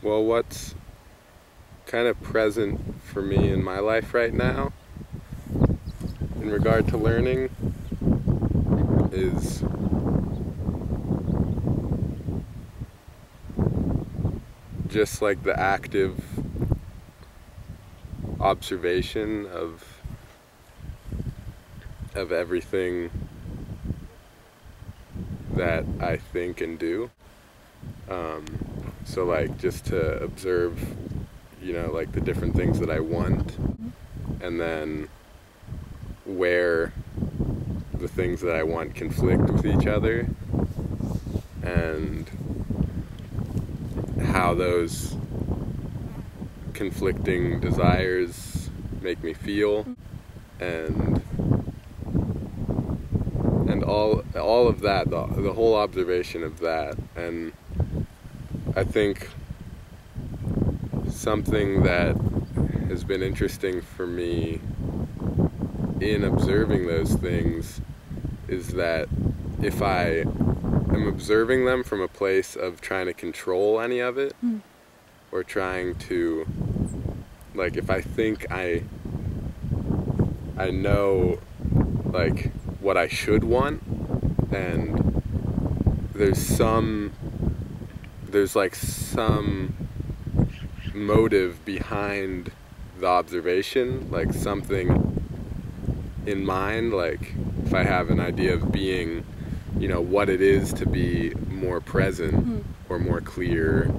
Well, what's kind of present for me in my life right now in regard to learning is just like the active observation of everything that I think and do. So like just to observe, you know, like the different things that I want, and then where the things that I want conflict with each other, and how those conflicting desires make me feel, and all of that, the whole observation of that. And I think something that has been interesting for me in observing those things is that if I am observing them from a place of trying to control any of it, or trying to, like, if I think I know like what I should want, and there's like some motive behind the observation, like something in mind, like if I have an idea of being, you know, what it is to be more present or more clear,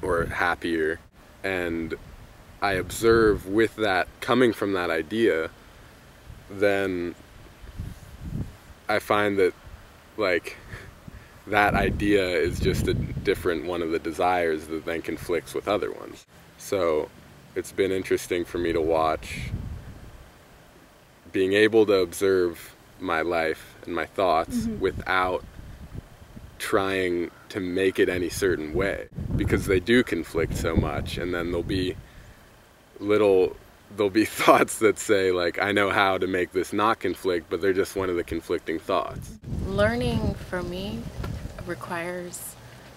or happier, and I observe with that coming from that idea, then I find that like that idea is just a different one of the desires that then conflicts with other ones. So it's been interesting for me to watch, being able to observe my life and my thoughts without trying to make it any certain way, because they do conflict so much, and then there'll be thoughts that say like, I know how to make this not conflict, but they're just one of the conflicting thoughts. Learning for me requires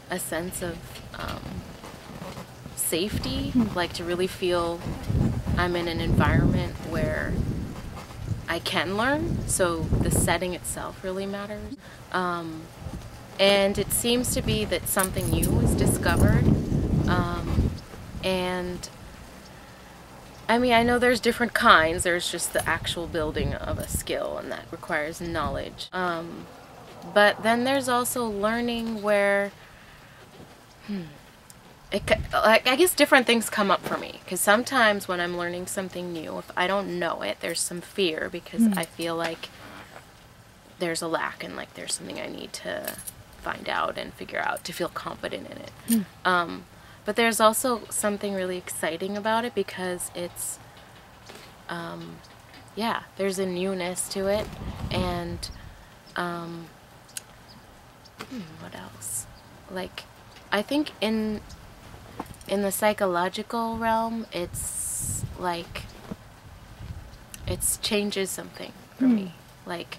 a sense of safety, like to really feel I'm in an environment where I can learn, so the setting itself really matters. And it seems to be that something new was discovered, and I mean, I know there's different kinds. There's just the actual building of a skill, and that requires knowledge. But then there's also learning where, I guess different things come up for me. Because sometimes when I'm learning something new, if I don't know it, there's some fear, because I feel like there's a lack, and like there's something I need to find out and figure out to feel confident in it. But there's also something really exciting about it, because it's, yeah, there's a newness to it, and what else? Like, I think in the psychological realm, it's like, it changes something for me. Like,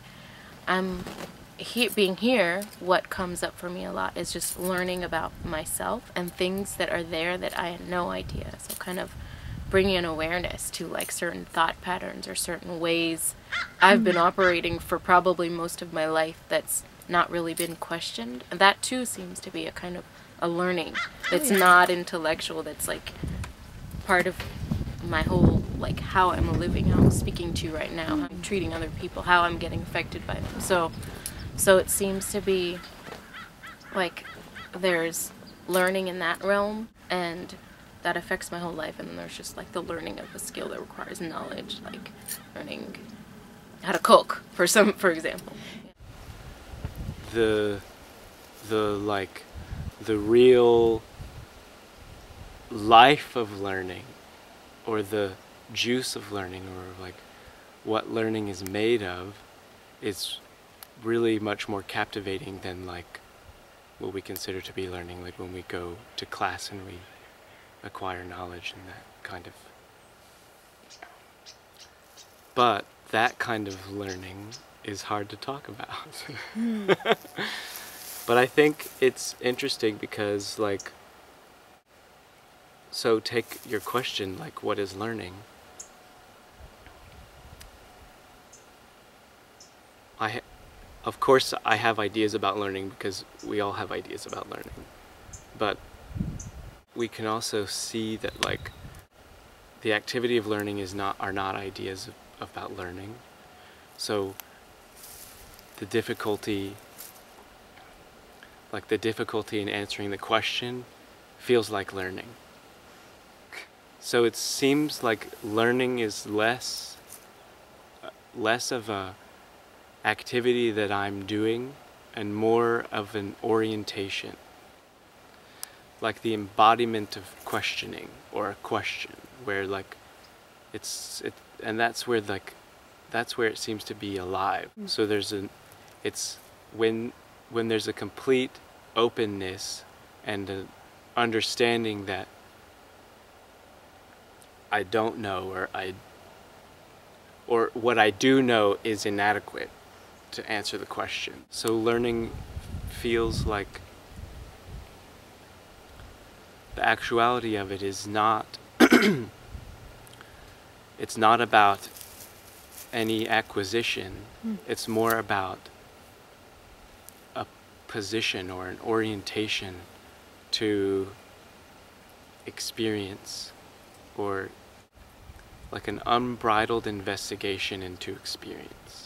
being here, what comes up for me a lot is just learning about myself and things that are there that I had no idea. So kind of bringing an awareness to like certain thought patterns or certain ways I've been operating for probably most of my life that's not really been questioned. And that too seems to be a kind of a learning that's not intellectual, that's like part of my whole, like how I'm living, how I'm speaking to you right now, how I'm treating other people, how I'm getting affected by them. So it seems to be like there's learning in that realm, and that affects my whole life. And then there's just like the learning of a skill that requires knowledge, like learning how to cook, for example. The real life of learning, or the juice of learning, or like what learning is made of, is really much more captivating than like what we consider to be learning, like when we go to class and we acquire knowledge and that kind of. But that kind of learning is hard to talk about. But I think it's interesting because like So take your question, like, what is learning? Of course, I have ideas about learning because we all have ideas about learning. But we can also see that, like, the activity of learning are not ideas about learning. So the difficulty in answering the question feels like learning. So it seems like learning is less of a activity that I'm doing and more of an orientation, like the embodiment of questioning or a question, where like and that's where it seems to be alive. So it's when there's a complete openness and an understanding that I don't know, or what I do know is inadequate to answer the question. So learning feels like the actuality of it is not it's not about any acquisition. It's more about a position or an orientation to experience, or like an unbridled investigation into experience.